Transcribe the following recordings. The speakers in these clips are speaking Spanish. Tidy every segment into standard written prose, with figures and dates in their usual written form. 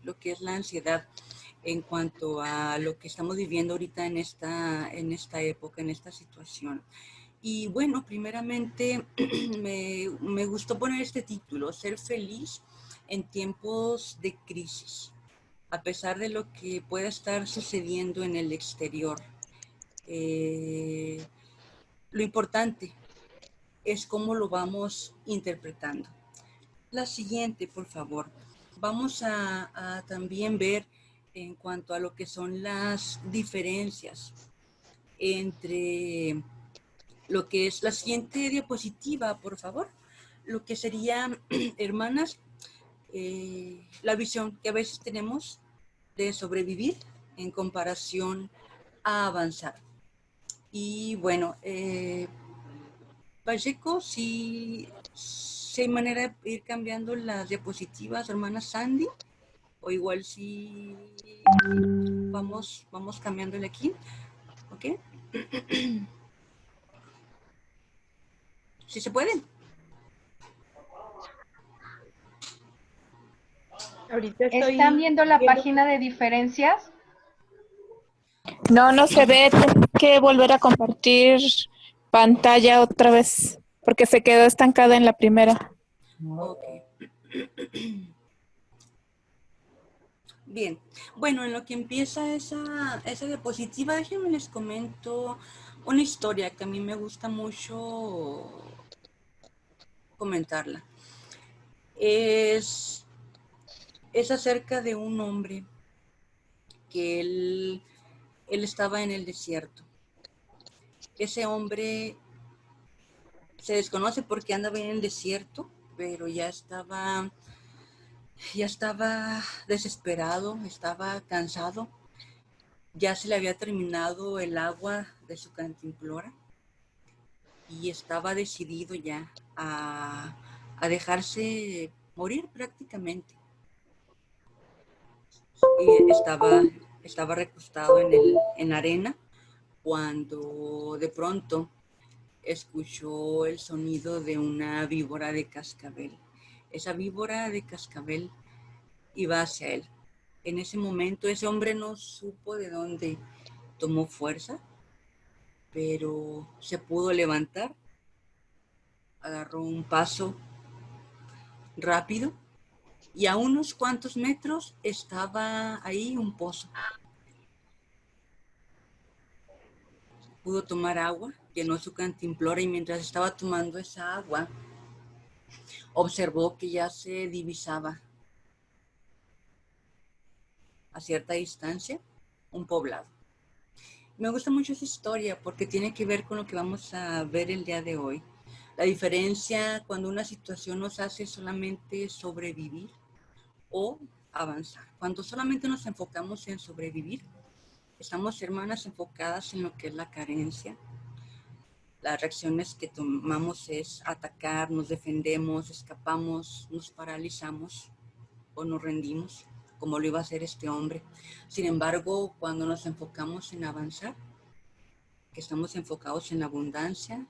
lo que es la ansiedad en cuanto a lo que estamos viviendo ahorita en esta época, en esta situación. Y bueno, primeramente me gustó poner este título, Ser feliz en tiempos de crisis, a pesar de lo que pueda estar sucediendo en el exterior. Lo importante es cómo lo vamos interpretando. La siguiente, por favor. Vamos a también ver en cuanto a lo que son las diferencias entre lo que es la siguiente diapositiva, por favor. Lo que sería, hermanas, la visión que a veces tenemos de sobrevivir en comparación a avanzar. Y bueno, Pacheco, si hay manera de ir cambiando las diapositivas, hermana Sandy, o igual si vamos cambiándole aquí, ¿ok? Si se puede. Ahorita ¿Están estoy viendo la viendo. página de diferencias? No, no se ve. Tengo que volver a compartir pantalla otra vez porque se quedó estancada en la primera. Ok. Bien, bueno, en lo que empieza esa diapositiva, déjenme les comento una historia que a mí me gusta mucho comentarla. Es acerca de un hombre que él estaba en el desierto. Ese hombre se desconoce por qué andaba en el desierto, pero ya estaba desesperado, estaba cansado. Ya se le había terminado el agua de su cantimplora y estaba decidido ya a dejarse morir prácticamente. Y estaba recostado en la arena cuando de pronto escuchó el sonido de una víbora de cascabel. Esa víbora de cascabel iba hacia él. En ese momento ese hombre no supo de dónde tomó fuerza, pero se pudo levantar, agarró un paso rápido y a unos cuantos metros estaba ahí un pozo. Pudo tomar agua, llenó su cantimplora y mientras estaba tomando esa agua, observó que ya se divisaba a cierta distancia un poblado. Me gusta mucho esa historia porque tiene que ver con lo que vamos a ver el día de hoy. La diferencia cuando una situación nos hace solamente sobrevivir o avanzar. Cuando solamente nos enfocamos en sobrevivir, estamos, hermanas, enfocadas en lo que es la carencia. Las reacciones que tomamos es atacar, nos defendemos, escapamos, nos paralizamos o nos rendimos, como lo iba a hacer este hombre. Sin embargo, cuando nos enfocamos en avanzar, que estamos enfocados en la abundancia,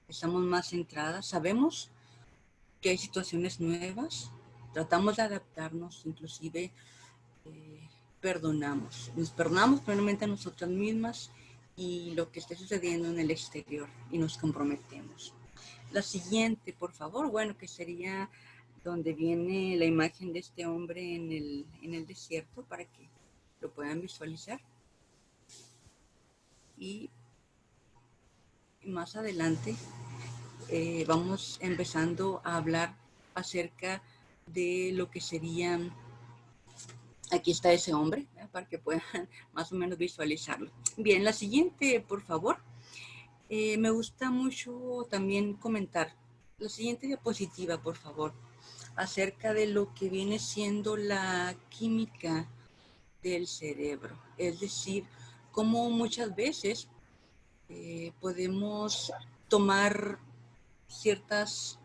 estamos más centradas, sabemos que hay situaciones nuevas, tratamos de adaptarnos, inclusive nos perdonamos primeramente a nosotras mismas y lo que esté sucediendo en el exterior y nos comprometemos. La siguiente, por favor, bueno, que sería donde viene la imagen de este hombre en el desierto para que lo puedan visualizar. Y más adelante vamos empezando a hablar acerca de lo que serían, aquí está ese hombre, para que puedan más o menos visualizarlo. Bien, la siguiente, por favor. Me gusta mucho también comentar la siguiente diapositiva, por favor, acerca de lo que viene siendo la química del cerebro. Es decir, cómo muchas veces podemos tomar ciertas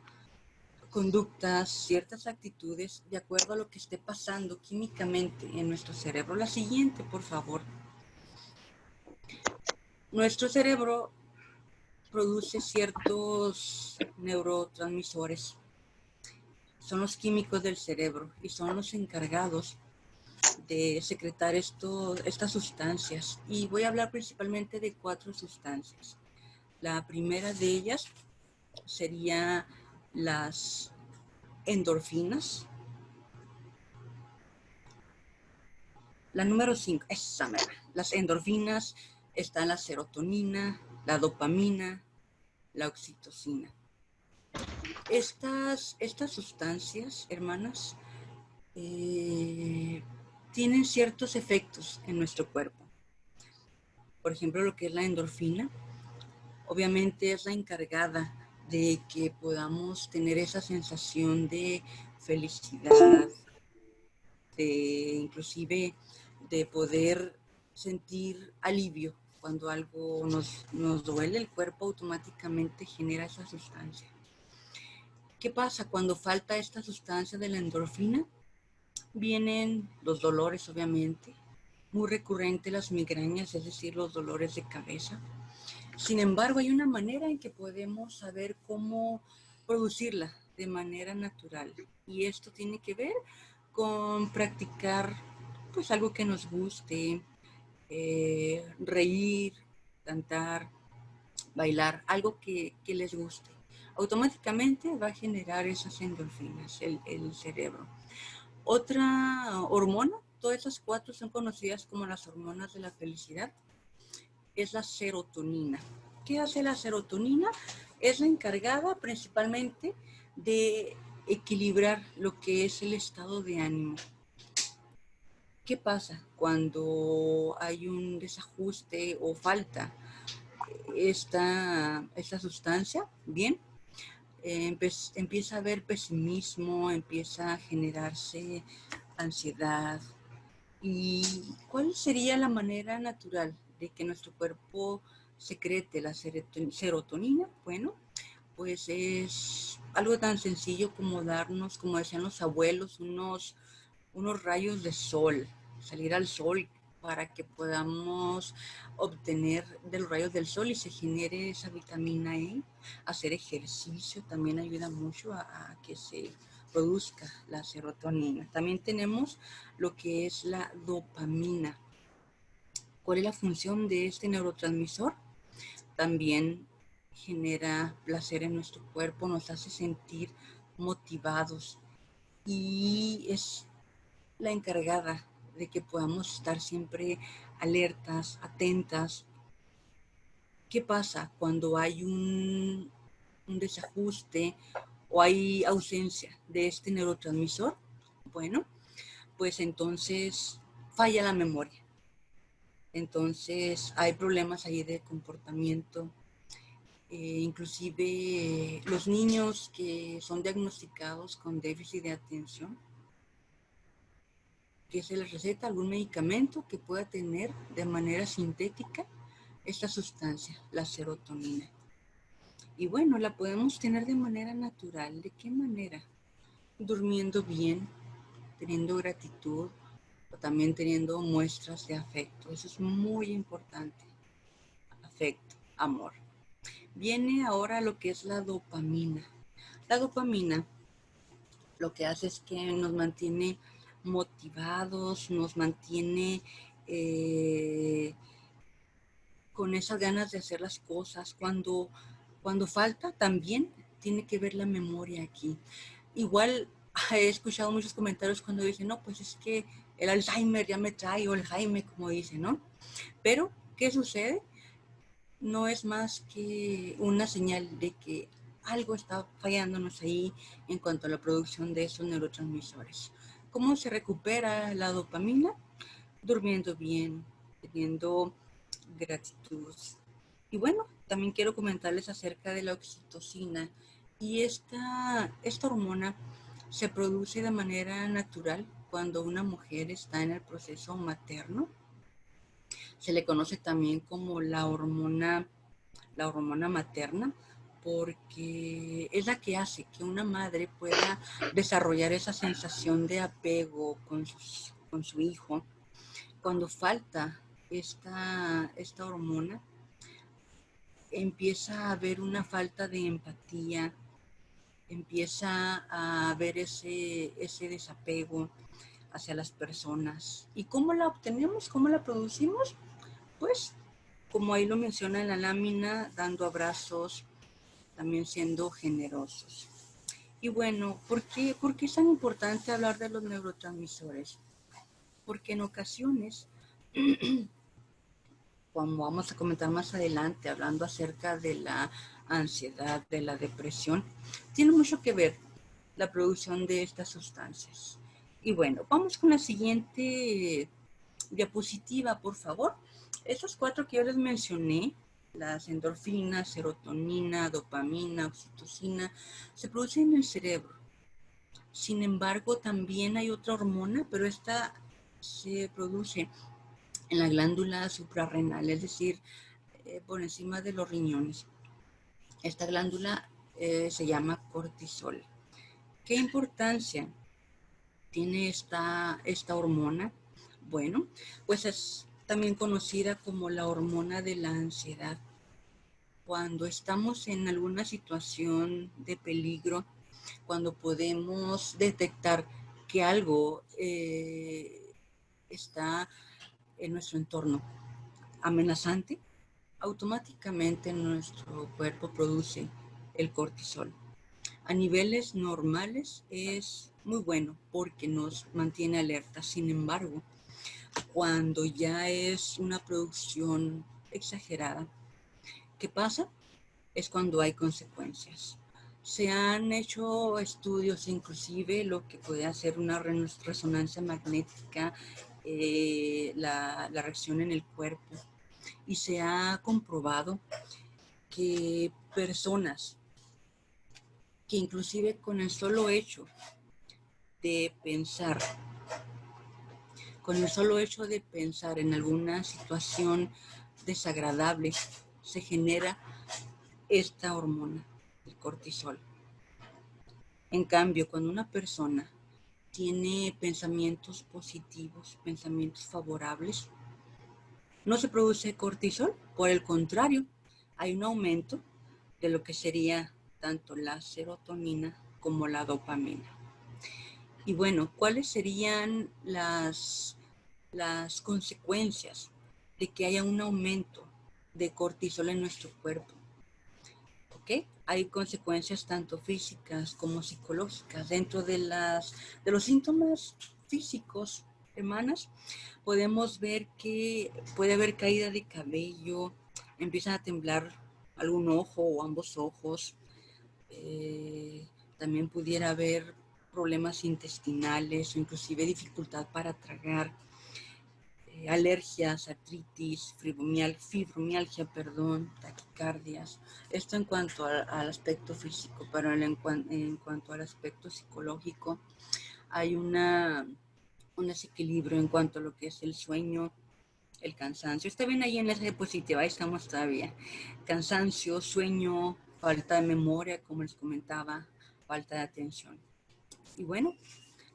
conductas, ciertas actitudes de acuerdo a lo que esté pasando químicamente en nuestro cerebro. La siguiente, por favor. Nuestro cerebro produce ciertos neurotransmisores son los químicos del cerebro y son los encargados de secretar estas sustancias. Y voy a hablar principalmente de 4 sustancias. La primera de ellas sería las endorfinas. La número 5, esa mera. Las endorfinas, está la serotonina, la dopamina, la oxitocina. Estas sustancias, hermanas, tienen ciertos efectos en nuestro cuerpo. Por ejemplo, lo que es la endorfina, obviamente es la encargada de que podamos tener esa sensación de felicidad, de inclusive de poder sentir alivio. Cuando algo nos duele, el cuerpo automáticamente genera esa sustancia. ¿Qué pasa cuando falta esta sustancia de la endorfina? Vienen los dolores, obviamente, muy recurrentes las migrañas, es decir, los dolores de cabeza. Sin embargo, hay una manera en que podemos saber cómo producirla de manera natural. Y esto tiene que ver con practicar pues algo que nos guste, reír, cantar, bailar, algo que les guste. Automáticamente va a generar esas endorfinas, el cerebro. Otra hormona, todas esas 4 son conocidas como las hormonas de la felicidad, es la serotonina. ¿Qué hace la serotonina? Es la encargada principalmente de equilibrar lo que es el estado de ánimo. ¿Qué pasa cuando hay un desajuste o falta esta sustancia? Bien, empieza a haber pesimismo, empieza a generarse ansiedad. ¿Y cuál sería la manera natural de que nuestro cuerpo secrete la serotonina? Bueno, pues es algo tan sencillo como darnos, como decían los abuelos, unos rayos de sol, salir al sol para que podamos obtener de los rayos del sol y se genere esa vitamina E. Hacer ejercicio también ayuda mucho a que se produzca la serotonina. También tenemos lo que es la dopamina. ¿Cuál es la función de este neurotransmisor? También genera placer en nuestro cuerpo, nos hace sentir motivados y es la encargada de que podamos estar siempre alertas, atentas. ¿Qué pasa cuando hay un desajuste o hay ausencia de este neurotransmisor? Bueno, pues entonces falla la memoria. Entonces hay problemas ahí de comportamiento. Inclusive los niños que son diagnosticados con déficit de atención, que se les receta algún medicamento que pueda tener de manera sintética esta sustancia, la serotonina. Y bueno, la podemos tener de manera natural. ¿De qué manera? Durmiendo bien, teniendo gratitud o también teniendo muestras de afecto. Eso es muy importante. Afecto, amor. Viene ahora lo que es la dopamina. La dopamina lo que hace es que nos mantiene motivados, nos mantiene con esas ganas de hacer las cosas. Cuando falta, también tiene que ver la memoria aquí. Igual he escuchado muchos comentarios cuando dicen, no, pues es que el Alzheimer ya me trae, o el Jaime, como dicen, ¿no? Pero, ¿qué sucede? No es más que una señal de que algo está fallándonos ahí en cuanto a la producción de esos neurotransmisores. ¿Cómo se recupera la dopamina? Durmiendo bien, teniendo gratitud. Y bueno, también quiero comentarles acerca de la oxitocina. Y esta hormona se produce de manera natural cuando una mujer está en el proceso materno. Se le conoce también como la hormona materna, porque es la que hace que una madre pueda desarrollar esa sensación de apego con su hijo. Cuando falta esta hormona, empieza a haber una falta de empatía, empieza a haber ese desapego hacia las personas. ¿Y cómo la obtenemos? ¿Cómo la producimos? Pues, como ahí lo menciona en la lámina, dando abrazos, también siendo generosos. Y bueno, ¿por qué es tan importante hablar de los neurotransmisores? Porque en ocasiones, como vamos a comentar más adelante, hablando acerca de la ansiedad, de la depresión, tiene mucho que ver la producción de estas sustancias. Y bueno, vamos con la siguiente diapositiva, por favor. Estos 4 que yo les mencioné, las endorfinas, serotonina, dopamina, oxitocina, se producen en el cerebro. Sin embargo, también hay otra hormona, pero esta se produce en la glándula suprarrenal, es decir, por encima de los riñones. Esta glándula se llama cortisol. ¿Qué importancia tiene esta hormona? Bueno, pues es también conocida como la hormona de la ansiedad. Cuando estamos en alguna situación de peligro, cuando podemos detectar que algo está en nuestro entorno amenazante, automáticamente nuestro cuerpo produce el cortisol. A niveles normales es muy bueno porque nos mantiene alerta. Sin embargo, cuando ya es una producción exagerada, ¿qué pasa? Es cuando hay consecuencias. Se han hecho estudios, inclusive lo que puede hacer una resonancia magnética, la reacción en el cuerpo, y se ha comprobado que personas que inclusive con el solo hecho de pensar, en alguna situación desagradable, se genera esta hormona, el cortisol. En cambio, cuando una persona tiene pensamientos positivos, pensamientos favorables, no se produce cortisol, por el contrario, hay un aumento de lo que sería tanto la serotonina como la dopamina. Y bueno, ¿cuáles serían las consecuencias de que haya un aumento de cortisol en nuestro cuerpo? ¿Ok? Hay consecuencias tanto físicas como psicológicas. Dentro de los síntomas físicos, hermanas, podemos ver que puede haber caída de cabello, empiezan a temblar algún ojo o ambos ojos, también pudiera haber problemas intestinales o inclusive dificultad para tragar, alergias, artritis, fibromialgia, taquicardias. Esto en cuanto al aspecto físico, pero en cuanto al aspecto psicológico hay un desequilibrio en cuanto a lo que es el sueño, el cansancio. Está bien ahí en esa diapositiva, ahí estamos todavía. Cansancio, sueño, falta de memoria, como les comentaba, falta de atención. Y bueno,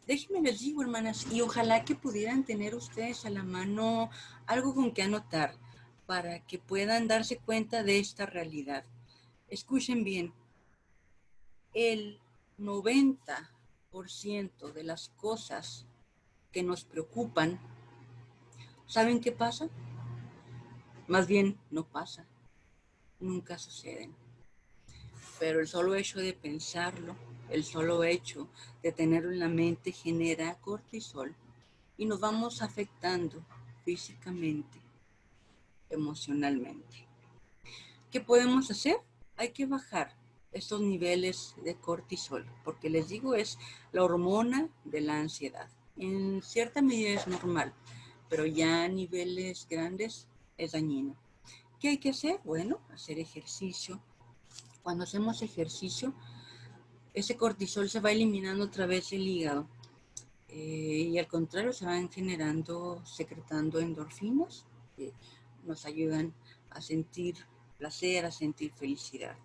déjenme les digo, hermanas, y ojalá que pudieran tener ustedes a la mano algo con que anotar para que puedan darse cuenta de esta realidad. Escuchen bien, el 90% de las cosas que nos preocupan, ¿saben qué pasa? Más bien, no pasa, nunca suceden. Pero el solo hecho de pensarlo, el solo hecho de tenerlo en la mente genera cortisol y nos vamos afectando físicamente, emocionalmente. ¿Qué podemos hacer? Hay que bajar estos niveles de cortisol, porque les digo, es la hormona de la ansiedad. En cierta medida es normal, pero ya a niveles grandes es dañino. ¿Qué hay que hacer? Bueno, hacer ejercicio. Cuando hacemos ejercicio, ese cortisol se va eliminando a través del hígado. Y al contrario, se van secretando endorfinas que nos ayudan a sentir placer, a sentir felicidad.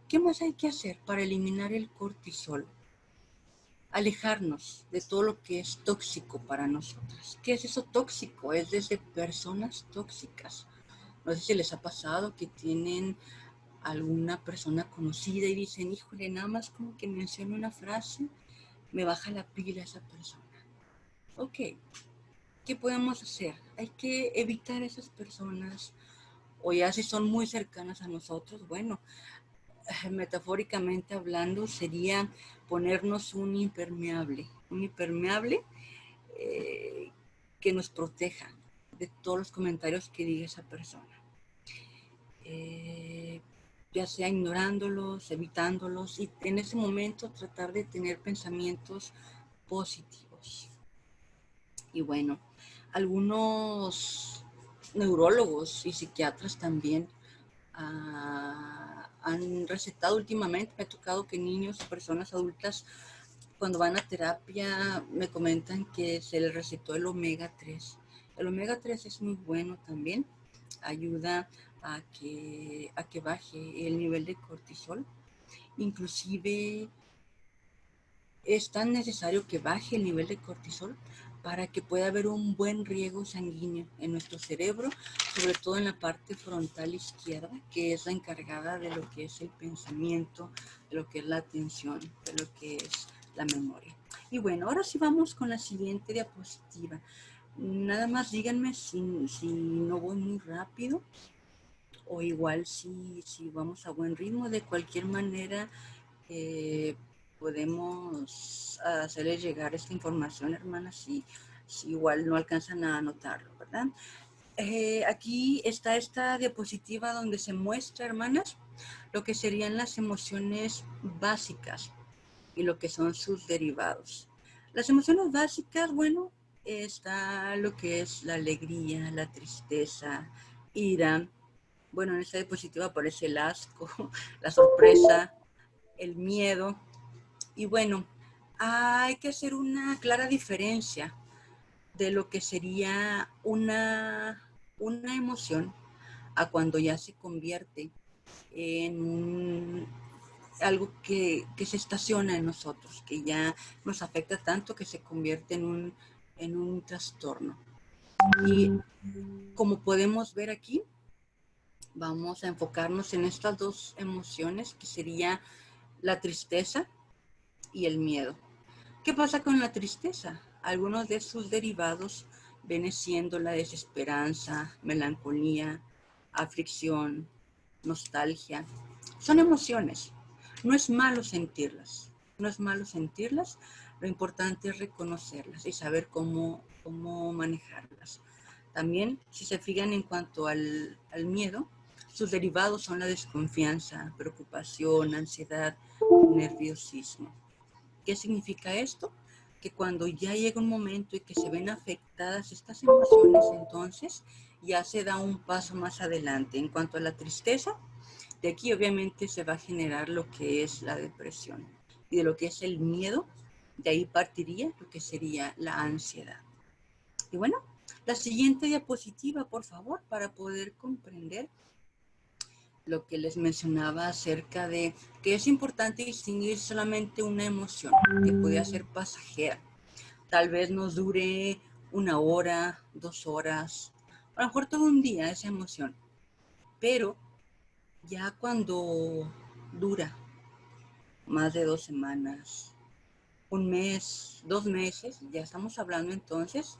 ¿Qué más hay que hacer para eliminar el cortisol? Alejarnos de todo lo que es tóxico para nosotras. ¿Qué es eso tóxico? Es desde personas tóxicas. No sé si les ha pasado que tienen alguna persona conocida y dicen, híjole, nada más como que mencione una frase, me baja la pila esa persona. Ok, ¿qué podemos hacer? Hay que evitar a esas personas, o ya si son muy cercanas a nosotros, bueno, metafóricamente hablando, sería ponernos un impermeable que nos proteja de todos los comentarios que diga esa persona. Ya sea ignorándolos, evitándolos, y en ese momento tratar de tener pensamientos positivos. Y bueno, algunos neurólogos y psiquiatras también han recetado últimamente, me ha tocado que niños, personas adultas, cuando van a terapia, me comentan que se les recetó el omega 3. El omega 3 es muy bueno también, ayuda a que baje el nivel de cortisol. Inclusive es tan necesario que baje el nivel de cortisol para que pueda haber un buen riego sanguíneo en nuestro cerebro, sobre todo en la parte frontal izquierda, que es la encargada de lo que es el pensamiento, de lo que es la atención, de lo que es la memoria. Y bueno, ahora sí vamos con la siguiente diapositiva. Nada más díganme si no voy muy rápido, o igual si vamos a buen ritmo. De cualquier manera, podemos hacerles llegar esta información, hermanas, si igual no alcanzan a anotarlo, ¿verdad? Aquí está esta diapositiva donde se muestra, hermanas, lo que serían las emociones básicas y lo que son sus derivados. Las emociones básicas, bueno, está lo que es la alegría, la tristeza, ira. Bueno, en esta diapositiva aparece el asco, la sorpresa, el miedo. Y bueno, hay que hacer una clara diferencia de lo que sería una emoción a cuando ya se convierte en algo que se estaciona en nosotros, que ya nos afecta tanto que se convierte en un trastorno. Y como podemos ver aquí, vamos a enfocarnos en estas dos emociones, que sería la tristeza y el miedo. ¿Qué pasa con la tristeza? Algunos de sus derivados vienen siendo la desesperanza, melancolía, aflicción, nostalgia. Son emociones. No es malo sentirlas. No es malo sentirlas. Lo importante es reconocerlas y saber cómo manejarlas. También, si se fijan en cuanto al miedo, sus derivados son la desconfianza, preocupación, ansiedad, nerviosismo. ¿Qué significa esto? Que cuando ya llega un momento y que se ven afectadas estas emociones, entonces ya se da un paso más adelante. En cuanto a la tristeza, de aquí obviamente se va a generar lo que es la depresión. Y de lo que es el miedo, de ahí partiría lo que sería la ansiedad. Y bueno, la siguiente diapositiva, por favor, para poder comprender lo que les mencionaba acerca de que es importante distinguir solamente una emoción que puede ser pasajera. Tal vez nos dure 1 hora, 2 horas, a lo mejor todo un día esa emoción. Pero ya cuando dura más de 2 semanas, 1 mes, 2 meses, ya estamos hablando entonces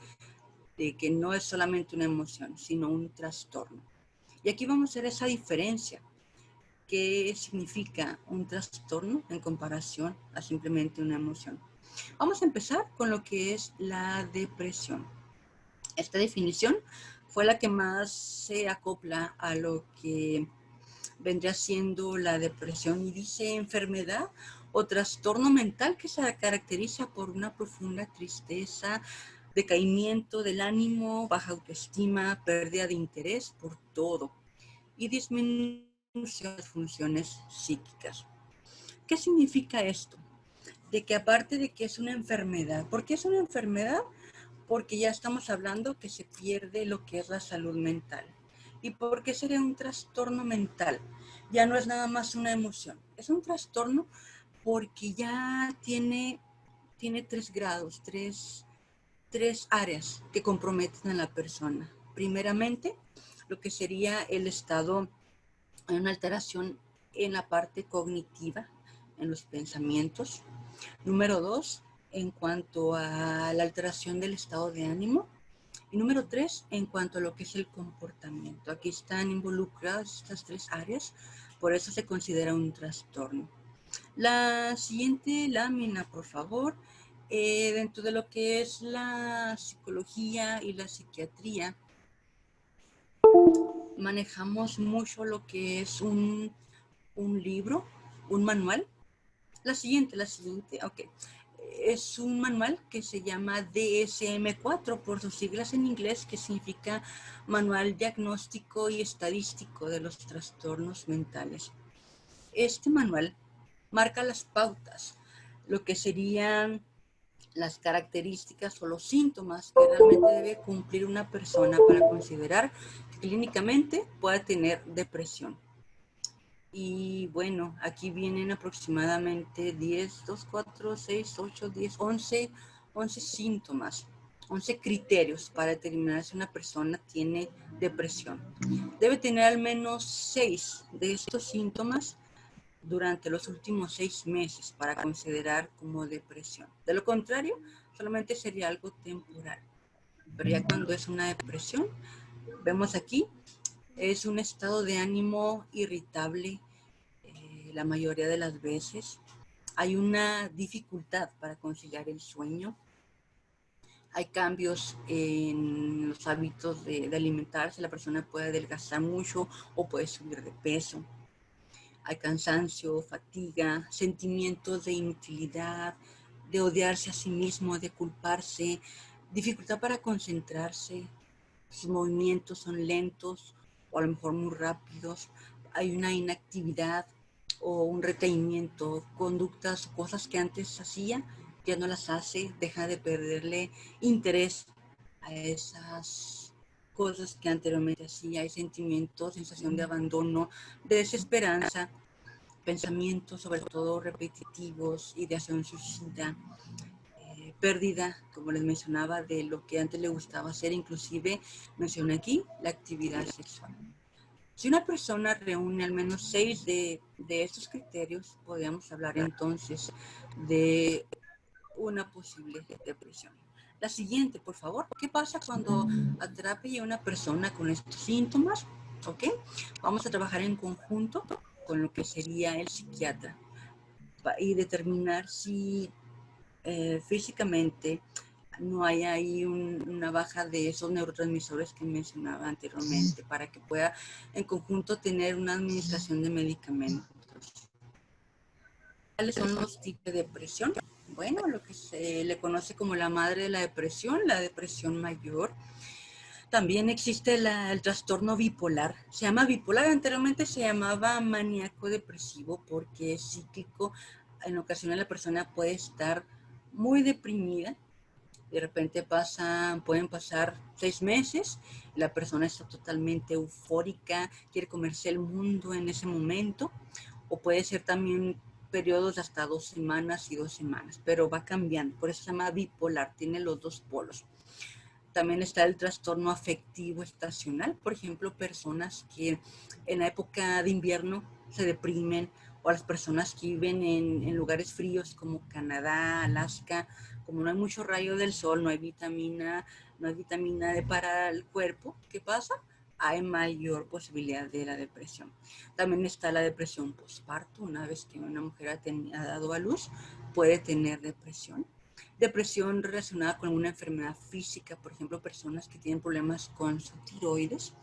de que no es solamente una emoción, sino un trastorno. Y aquí vamos a hacer esa diferencia. ¿Qué significa un trastorno en comparación a simplemente una emoción? Vamos a empezar con lo que es la depresión. Esta definición fue la que más se acopla a lo que vendría siendo la depresión, y dice enfermedad o trastorno mental que se caracteriza por una profunda tristeza, decaimiento del ánimo, baja autoestima, pérdida de interés por todo y disminución de funciones psíquicas. ¿Qué significa esto? De que aparte de que es una enfermedad, ¿por qué es una enfermedad? Porque ya estamos hablando que se pierde lo que es la salud mental. ¿Y por qué sería un trastorno mental? Ya no es nada más una emoción, es un trastorno porque ya tiene 3 grados, tres áreas que comprometen a la persona. Primeramente, lo que sería el estado, una alteración en la parte cognitiva, en los pensamientos. Número 2, en cuanto a la alteración del estado de ánimo. Y número 3, en cuanto a lo que es el comportamiento. Aquí están involucradas estas 3 áreas, por eso se considera un trastorno. La siguiente lámina, por favor. Dentro de lo que es la psicología y la psiquiatría, manejamos mucho lo que es un libro, un manual. La siguiente, ok. Es un manual que se llama DSM-4 por sus siglas en inglés, que significa Manual Diagnóstico y Estadístico de los Trastornos Mentales. Este manual marca las pautas, lo que serían las características o los síntomas que realmente debe cumplir una persona para considerar que clínicamente pueda tener depresión. Y bueno, aquí vienen aproximadamente 10, 2, 4, 6, 8, 10, 11 síntomas, 11 criterios para determinar si una persona tiene depresión. Debe tener al menos 6 de estos síntomas durante los últimos 6 meses para considerar como depresión. De lo contrario, solamente sería algo temporal. Pero ya cuando es una depresión, vemos aquí, es un estado de ánimo irritable la mayoría de las veces. Hay una dificultad para conciliar el sueño. Hay cambios en los hábitos de alimentarse. La persona puede adelgazar mucho o puede subir de peso. Hay cansancio, fatiga, sentimientos de inutilidad, de odiarse a sí mismo, de culparse, dificultad para concentrarse. Sus movimientos son lentos o a lo mejor muy rápidos. Hay una inactividad o un retraimiento, conductas o cosas que antes hacía, ya no las hace, deja de perderle interés a esas cosas que anteriormente hacía. Hay sentimientos, sensación de abandono, de desesperanza, pensamientos sobre todo repetitivos, ideación suicida, pérdida, como les mencionaba, de lo que antes le gustaba hacer, inclusive mencioné aquí la actividad sexual. Si una persona reúne al menos 6 de estos criterios, podríamos hablar entonces de una posible depresión. La siguiente, por favor. ¿Qué pasa cuando atrape a una persona con estos síntomas? ¿Ok? Vamos a trabajar en conjunto con lo que sería el psiquiatra y determinar si físicamente no hay ahí una baja de esos neurotransmisores que mencionaba anteriormente para que pueda en conjunto tener una administración de medicamentos. ¿Cuáles son los tipos de depresión? Bueno, lo que se le conoce como la madre de la depresión mayor. También existe el trastorno bipolar. Se llama bipolar, anteriormente se llamaba maníaco depresivo porque es cíclico. En ocasiones la persona puede estar muy deprimida. De repente pueden pasar 6 meses, la persona está totalmente eufórica, quiere comerse el mundo en ese momento, o puede ser también periodos de hasta 2 semanas y 2 semanas, pero va cambiando, por eso se llama bipolar, tiene los dos polos. También está el trastorno afectivo estacional, por ejemplo, personas que en la época de invierno se deprimen, o las personas que viven en lugares fríos como Canadá, Alaska, como no hay mucho rayo del sol, no hay vitamina D para el cuerpo, ¿qué pasa? Hay mayor posibilidad de la depresión. También está la depresión postparto, una vez que una mujer ha dado a luz, puede tener depresión. Depresión relacionada con una enfermedad física, por ejemplo, personas que tienen problemas con su tiroides.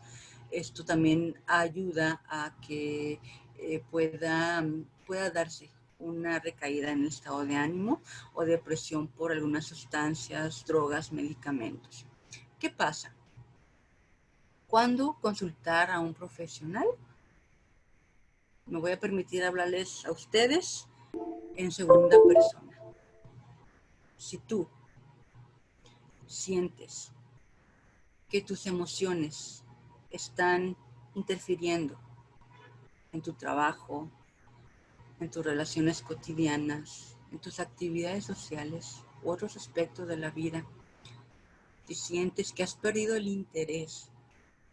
Esto también ayuda a que pueda darse una recaída en el estado de ánimo o depresión por algunas sustancias, drogas, medicamentos. ¿Qué pasa? ¿Cuándo consultar a un profesional? Me voy a permitir hablarles a ustedes en segunda persona. Si tú sientes que tus emociones están interfiriendo en tu trabajo, en tus relaciones cotidianas, en tus actividades sociales u otros aspectos de la vida, si sientes que has perdido el interés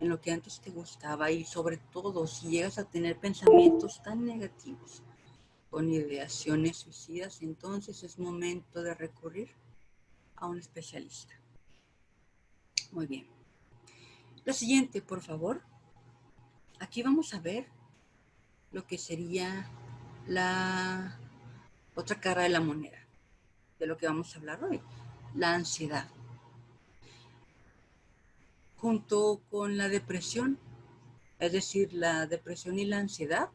en lo que antes te gustaba y sobre todo si llegas a tener pensamientos tan negativos con ideaciones suicidas, entonces es momento de recurrir a un especialista. Muy bien. La siguiente, por favor. Aquí vamos a ver lo que sería la otra cara de la moneda, de lo que vamos a hablar hoy, la ansiedad. Junto con la depresión, es decir, la depresión y la ansiedad,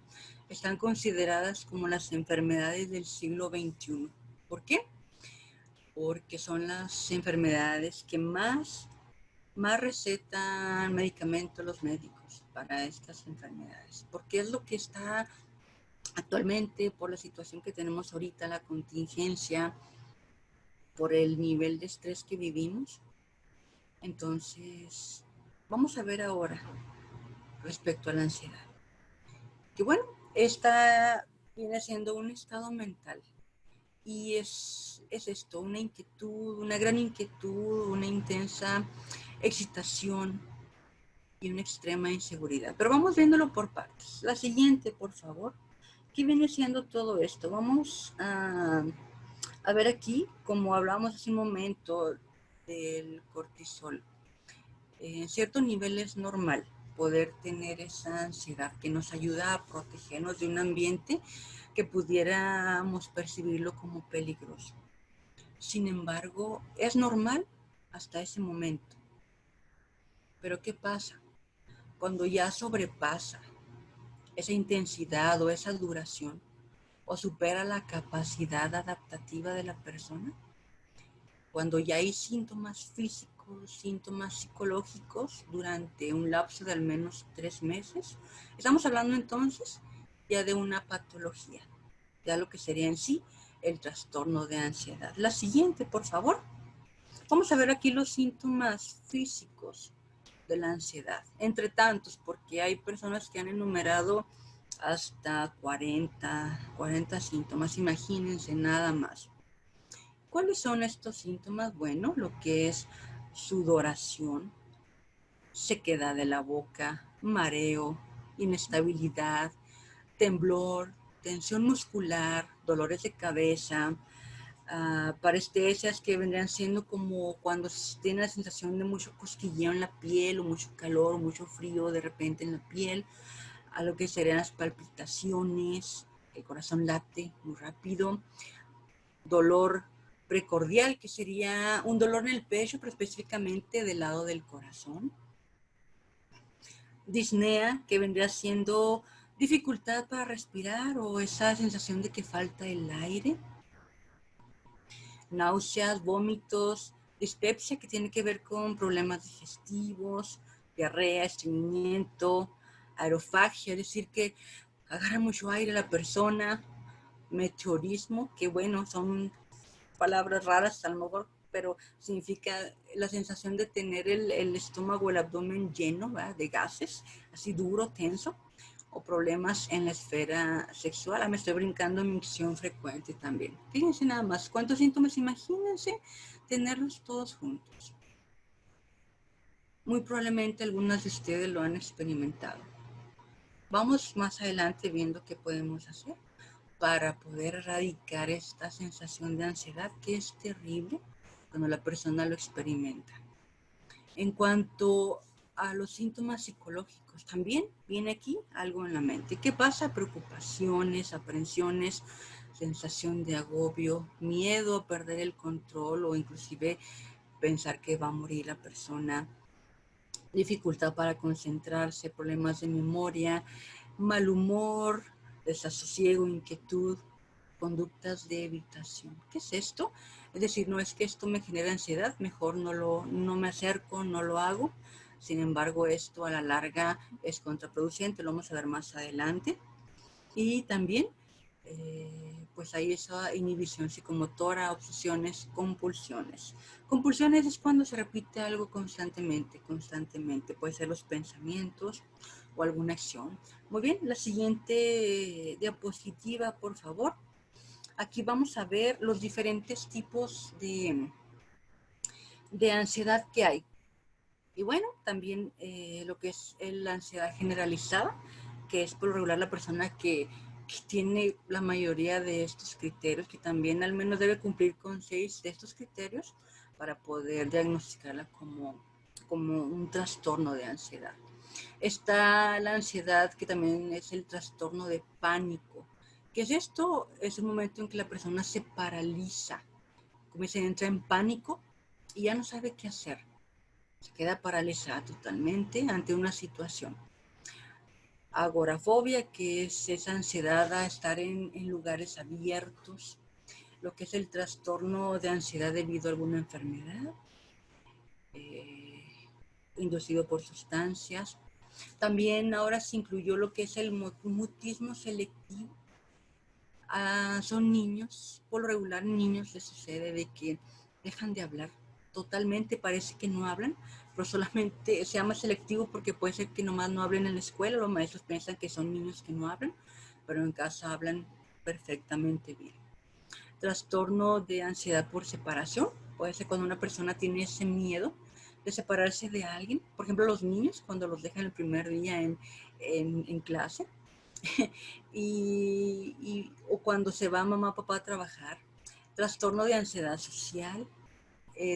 están consideradas como las enfermedades del siglo XXI. ¿Por qué? Porque son las enfermedades que más recetan medicamentos los médicos para estas enfermedades, porque es lo que está actualmente por la situación que tenemos ahorita, la contingencia, por el nivel de estrés que vivimos. Entonces, vamos a ver ahora respecto a la ansiedad. Que bueno, esta viene siendo un estado mental y es esto, una inquietud, una gran inquietud, una intensa excitación y una extrema inseguridad. Pero vamos viéndolo por partes. La siguiente, por favor. ¿Qué viene siendo todo esto? Vamos a ver aquí, como hablábamos hace un momento del cortisol. En cierto nivel es normal poder tener esa ansiedad que nos ayuda a protegernos de un ambiente que pudiéramos percibirlo como peligroso. Sin embargo, es normal hasta ese momento. Pero ¿qué pasa? Cuando ya sobrepasa esa intensidad o esa duración o supera la capacidad adaptativa de la persona, cuando ya hay síntomas físicos, síntomas psicológicos durante un lapso de al menos 3 meses, estamos hablando entonces ya de una patología, ya lo que sería en sí el trastorno de ansiedad. La siguiente, por favor. Vamos a ver aquí los síntomas físicos de la ansiedad, entre tantos, porque hay personas que han enumerado hasta 40 síntomas, imagínense nada más. ¿Cuáles son estos síntomas? Bueno, lo que es sudoración, sequedad de la boca, mareo, inestabilidad, temblor, tensión muscular, dolores de cabeza, parestesias que vendrían siendo como cuando se tiene la sensación de mucho cosquilleo en la piel o mucho calor o mucho frío de repente en la piel, a lo que serían las palpitaciones, el corazón late muy rápido, dolor precordial, que sería un dolor en el pecho, pero específicamente del lado del corazón. Disnea, que vendría siendo dificultad para respirar o esa sensación de que falta el aire. Náuseas, vómitos, dispepsia, que tiene que ver con problemas digestivos, diarrea, estreñimiento, aerofagia, es decir, que agarra mucho aire la persona, meteorismo, que bueno, son palabras raras a lo mejor, pero significa la sensación de tener el estómago, el abdomen lleno, ¿verdad?, de gases, así duro, tenso, o problemas en la esfera sexual. Me estoy brincando en micción frecuente también. Fíjense nada más, ¿cuántos síntomas? Imagínense tenerlos todos juntos. Muy probablemente algunas de ustedes lo han experimentado. Vamos más adelante viendo qué podemos hacer para poder erradicar esta sensación de ansiedad que es terrible cuando la persona lo experimenta. En cuanto a los síntomas psicológicos, también viene aquí algo en la mente. ¿Qué pasa? Preocupaciones, aprensiones, sensación de agobio, miedo a perder el control o inclusive pensar que va a morir la persona, dificultad para concentrarse, problemas de memoria, mal humor, desasosiego, inquietud, conductas de evitación. ¿Qué es esto? Es decir, no es que esto me genere ansiedad, mejor no me acerco, no lo hago. Sin embargo, esto a la larga es contraproducente, lo vamos a ver más adelante. Y también, pues hay esa inhibición psicomotora, obsesiones, compulsiones. Compulsiones es cuando se repite algo constantemente. Puede ser los pensamientos o alguna acción. Muy bien, la siguiente diapositiva, por favor. Aquí vamos a ver los diferentes tipos de ansiedad que hay. Y bueno, también lo que es la ansiedad generalizada, que es por lo regular la persona que tiene la mayoría de estos criterios, que también al menos debe cumplir con 6 de estos criterios para poder diagnosticarla como un trastorno de ansiedad. Está la ansiedad, que también es el trastorno de pánico. ¿Qué es esto? Es un momento en que la persona se paraliza, como se entra en pánico y ya no sabe qué hacer. Se queda paralizada totalmente ante una situación. Agorafobia, que es esa ansiedad a estar en lugares abiertos. Lo que es el trastorno de ansiedad debido a alguna enfermedad, inducido por sustancias. También ahora se incluyó lo que es el mutismo selectivo. Son niños, por lo regular niños les sucede de que dejan de hablar totalmente, parece que no hablan, pero solamente se llama selectivo porque puede ser que nomás no hablen en la escuela, los maestros piensan que son niños que no hablan, pero en casa hablan perfectamente bien. Trastorno de ansiedad por separación, puede ser cuando una persona tiene ese miedo de separarse de alguien, por ejemplo los niños cuando los dejan el primer día en clase, o cuando se va mamá o papá a trabajar. Trastorno de ansiedad social,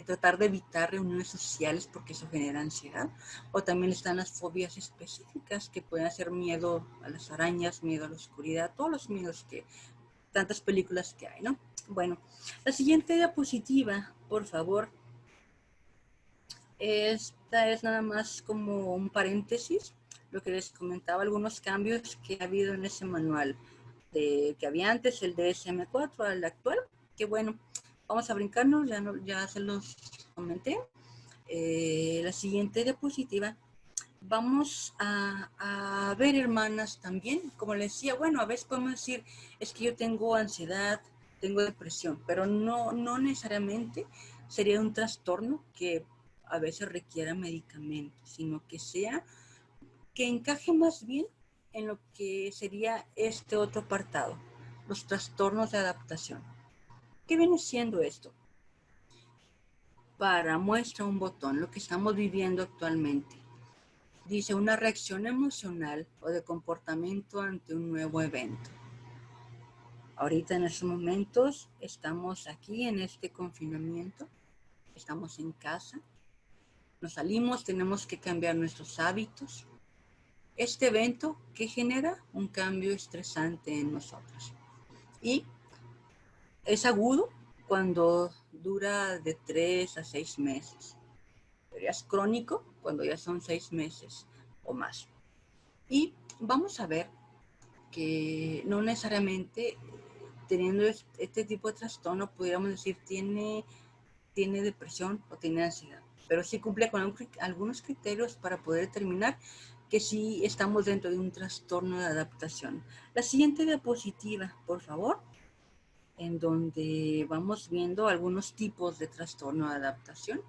tratar de evitar reuniones sociales porque eso genera ansiedad. O también están las fobias específicas que pueden ser miedo a las arañas, miedo a la oscuridad, todos los miedos que tantas películas que hay, ¿no? Bueno, la siguiente diapositiva, por favor. Esta es nada más como un paréntesis, lo que les comentaba, algunos cambios que ha habido en ese manual que había antes, el DSM-4 al actual, que bueno, vamos a brincarnos, ya se los comenté. La siguiente diapositiva, vamos a ver, hermanas, también, como les decía, bueno, a veces podemos decir, es que yo tengo ansiedad, tengo depresión, pero no necesariamente sería un trastorno que a veces requiera medicamentos, sino que encaje más bien en lo que sería este otro apartado, los trastornos de adaptación. ¿Qué viene siendo esto? Para muestra un botón, lo que estamos viviendo actualmente. Dice una reacción emocional o de comportamiento ante un nuevo evento. Ahorita en estos momentos estamos aquí en este confinamiento, estamos en casa, nos salimos, tenemos que cambiar nuestros hábitos. Este evento, ¿qué genera? Un cambio estresante en nosotros. Y es agudo cuando dura de 3 a 6 meses. Pero ya es crónico cuando ya son 6 meses o más. Y vamos a ver que no necesariamente teniendo este tipo de trastorno, pudiéramos decir, tiene depresión o tiene ansiedad. Pero sí cumple con algunos criterios para poder determinar que sí estamos dentro de un trastorno de adaptación. La siguiente diapositiva, por favor, en donde vamos viendo algunos tipos de trastorno de adaptación.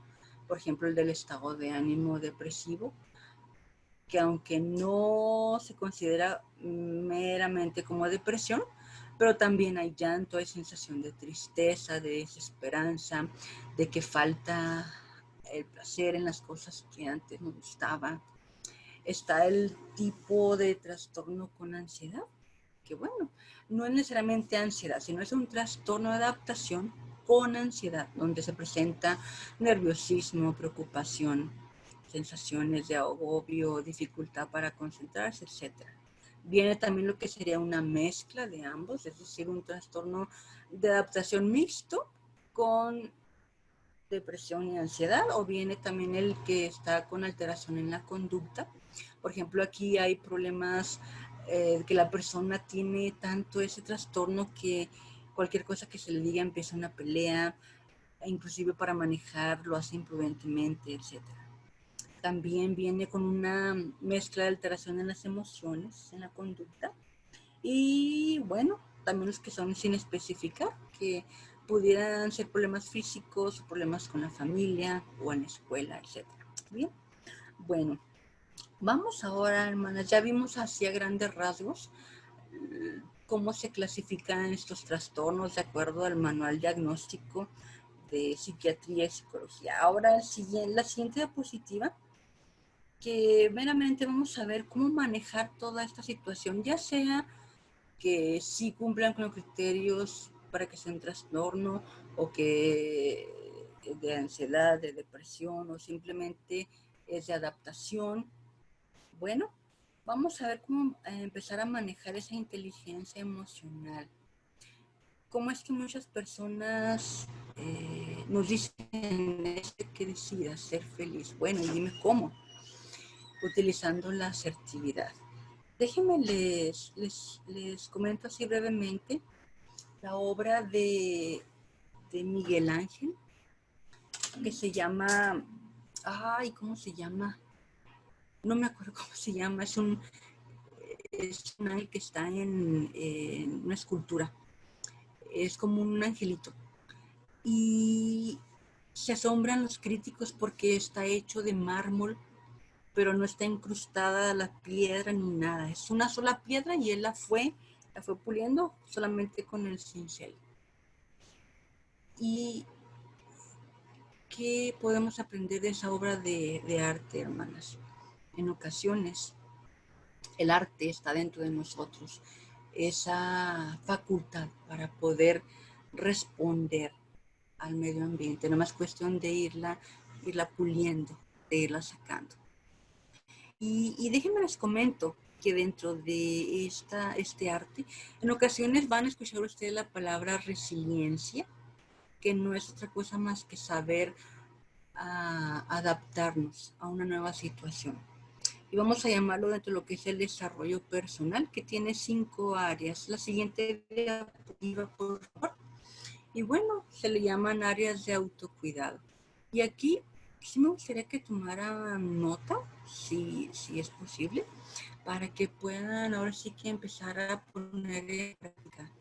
Por ejemplo, el del estado de ánimo depresivo, que aunque no se considera meramente como depresión, pero también hay llanto, hay sensación de tristeza, de desesperanza, de que falta el placer en las cosas que antes nos gustaba. Está el tipo de trastorno con ansiedad, que bueno, no es necesariamente ansiedad, sino es un trastorno de adaptación con ansiedad, donde se presenta nerviosismo, preocupación, sensaciones de agobio, dificultad para concentrarse, etc. Viene también lo que sería una mezcla de ambos, es decir, un trastorno de adaptación mixto con depresión y ansiedad, o viene también el que está con alteración en la conducta. Por ejemplo, aquí hay problemas que la persona tiene tanto ese trastorno que cualquier cosa que se le diga empieza una pelea, inclusive para manejar lo hace imprudentemente, etc. También viene con una mezcla de alteración en las emociones, en la conducta. Y bueno, también los que son sin especificar, que pudieran ser problemas físicos, problemas con la familia o en la escuela, etc. Bien, bueno, vamos ahora, hermanas, ya vimos así a grandes rasgos cómo se clasifican estos trastornos de acuerdo al manual diagnóstico de psiquiatría y psicología. Ahora, la siguiente diapositiva que meramente vamos a ver cómo manejar toda esta situación, ya sea que sí cumplan con los criterios para que sea un trastorno o que de ansiedad, de depresión o simplemente es de adaptación. Bueno, vamos a ver cómo empezar a manejar esa inteligencia emocional. Cómo es que muchas personas nos dicen que decidas ser feliz. Bueno, y dime cómo. Utilizando la asertividad. Déjenme les comento así brevemente la obra de Miguel Ángel, que se llama, ay, ¿cómo se llama? No me acuerdo cómo se llama, es un ángel que está en una escultura, es como un angelito. Y se asombran los críticos porque está hecho de mármol, pero no está incrustada la piedra ni nada. Es una sola piedra y él la fue puliendo solamente con el cincel. ¿Y qué podemos aprender de esa obra de arte, hermanas? En ocasiones, el arte está dentro de nosotros, esa facultad para poder responder al medio ambiente. No más cuestión de irla puliendo, de irla sacando. Y déjenme les comento que dentro de este arte, en ocasiones van a escuchar ustedes la palabra resiliencia, que no es otra cosa más que saber adaptarnos a una nueva situación. Y vamos a llamarlo dentro de lo que es el desarrollo personal, que tiene 5 áreas. La siguiente diapositiva, por favor. Y bueno, se le llaman áreas de autocuidado. Y aquí sí me gustaría que tomaran nota, si es posible, para que puedan ahora sí que empezar a poner en práctica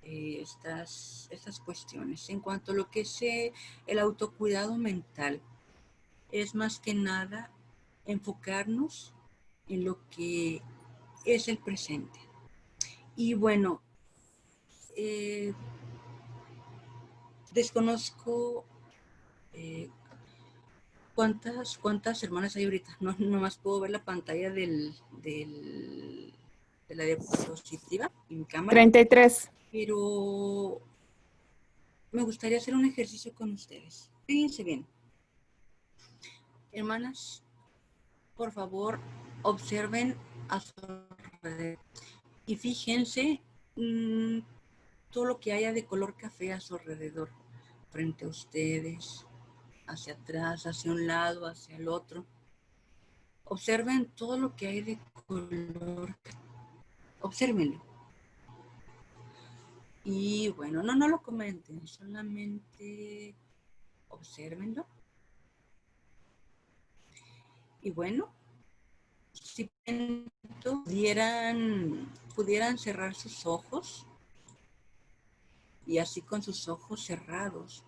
estas cuestiones. En cuanto a lo que es el autocuidado mental, es más que nada enfocarnos en lo que es el presente. Y bueno, desconozco cuántas hermanas hay ahorita. No más puedo ver la pantalla de la diapositiva en cámara. 33. Pero me gustaría hacer un ejercicio con ustedes. Fíjense bien. Hermanas, por favor, observen a su alrededor y fíjense todo lo que haya de color café a su alrededor, frente a ustedes, hacia atrás, hacia un lado, hacia el otro. Observen todo lo que hay de color café. Obsérvenlo. Y bueno, no lo comenten, solamente obsérvenlo. Y bueno, si pudieran cerrar sus ojos y así con sus ojos cerrados,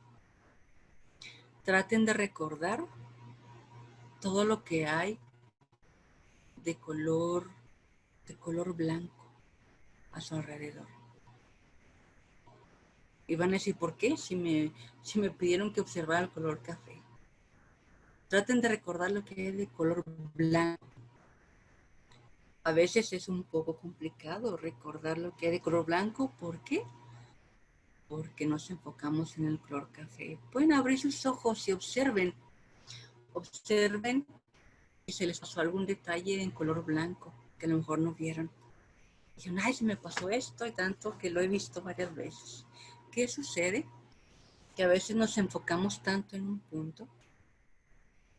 traten de recordar todo lo que hay de color blanco a su alrededor. Y van a decir, ¿por qué? Si me pidieron que observara el color café. Traten de recordar lo que es de color blanco. A veces es un poco complicado recordar lo que es de color blanco. ¿Por qué? Porque nos enfocamos en el color café. Pueden abrir sus ojos y observen si se les pasó algún detalle en color blanco que a lo mejor no vieron. Dijeron, ay, se me pasó esto y tanto que lo he visto varias veces. ¿Qué sucede? Que a veces nos enfocamos tanto en un punto,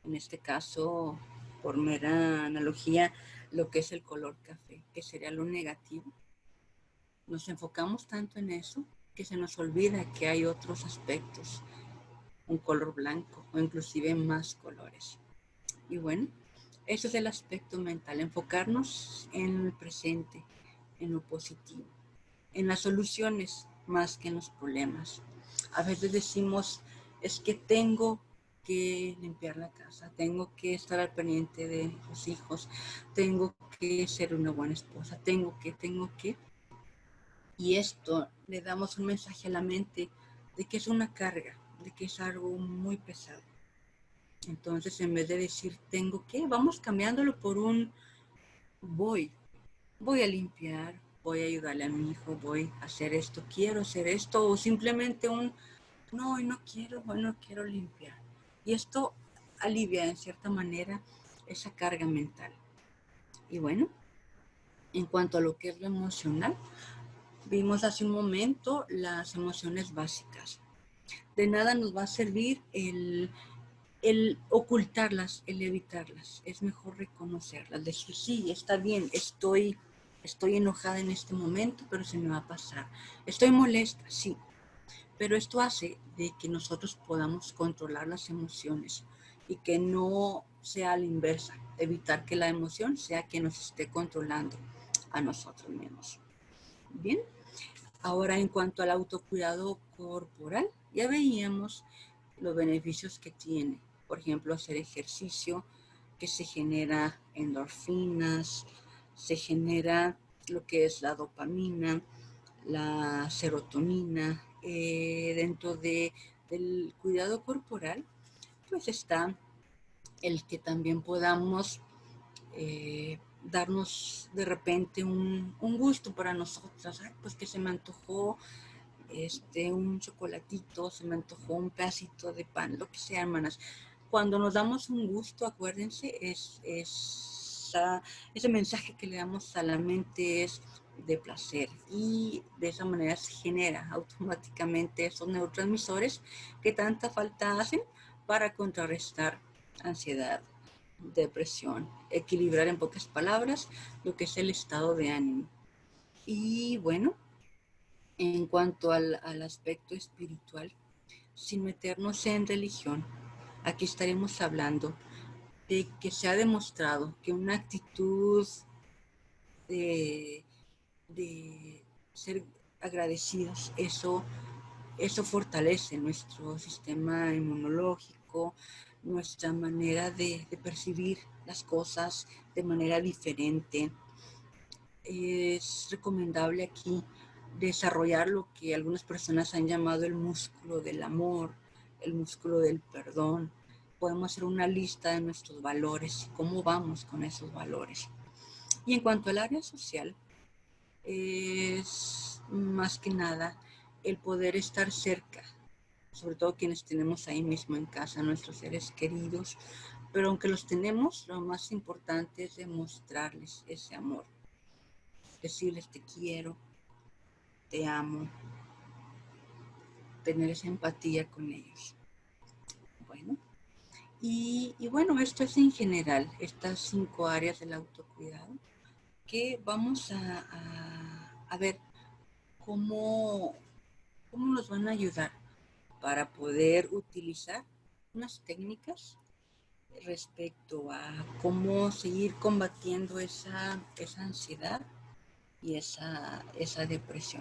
en este caso, por mera analogía, lo que es el color café, que sería lo negativo. Nos enfocamos tanto en eso que se nos olvida que hay otros aspectos, un color blanco o inclusive más colores. Y bueno, eso es el aspecto mental, enfocarnos en el presente, en lo positivo, en las soluciones más que en los problemas. A veces decimos, es que tengo que limpiar la casa, tengo que estar al pendiente de los hijos, tengo que ser una buena esposa, tengo que. Y esto le damos un mensaje a la mente de que es una carga, de que es algo muy pesado. Entonces, en vez de decir tengo que, vamos cambiándolo por un voy a limpiar, voy a ayudarle a mi hijo, voy a hacer esto, quiero hacer esto, o simplemente un no, hoy no quiero limpiar. Y esto alivia en cierta manera esa carga mental. Y bueno, en cuanto a lo que es lo emocional, vimos hace un momento las emociones básicas. De nada nos va a servir el ocultarlas, el evitarlas. Es mejor reconocerlas, decir, sí, está bien, estoy enojada en este momento, pero se me va a pasar. Estoy molesta, sí, pero esto hace de que nosotros podamos controlar las emociones y que no sea a la inversa, evitar que la emoción sea que nos esté controlando a nosotros mismos. Bien, ahora en cuanto al autocuidado corporal, ya veíamos los beneficios que tiene. Por ejemplo, hacer ejercicio, que se genera endorfinas, se genera lo que es la dopamina, la serotonina. Dentro del cuidado corporal, pues está el que también podamos darnos de repente un gusto para nosotras. Ay, pues que se me antojó un chocolatito, se me antojó un pedacito de pan, lo que sea, hermanas. Cuando nos damos un gusto, acuérdense, ese mensaje que le damos a la mente es de placer, y de esa manera se genera automáticamente esos neurotransmisores que tanta falta hacen para contrarrestar ansiedad, depresión, equilibrar en pocas palabras lo que es el estado de ánimo. Y bueno, en cuanto al aspecto espiritual, sin meternos en religión, aquí estaremos hablando de que se ha demostrado que una actitud de, de ser agradecidos, eso fortalece nuestro sistema inmunológico, nuestra manera de percibir las cosas de manera diferente. Es recomendable aquí desarrollar lo que algunas personas han llamado el músculo del amor, el músculo del perdón. Podemos hacer una lista de nuestros valores y cómo vamos con esos valores. Y en cuanto al área social, es más que nada el poder estar cerca, sobre todo quienes tenemos ahí mismo en casa, nuestros seres queridos, pero aunque los tenemos, lo más importante es demostrarles ese amor, decirles te quiero, te amo, tener esa empatía con ellos. Bueno, y bueno, esto es en general, estas 5 áreas del autocuidado, que vamos a ver cómo nos van a ayudar para poder utilizar unas técnicas respecto a cómo seguir combatiendo esa ansiedad y esa depresión.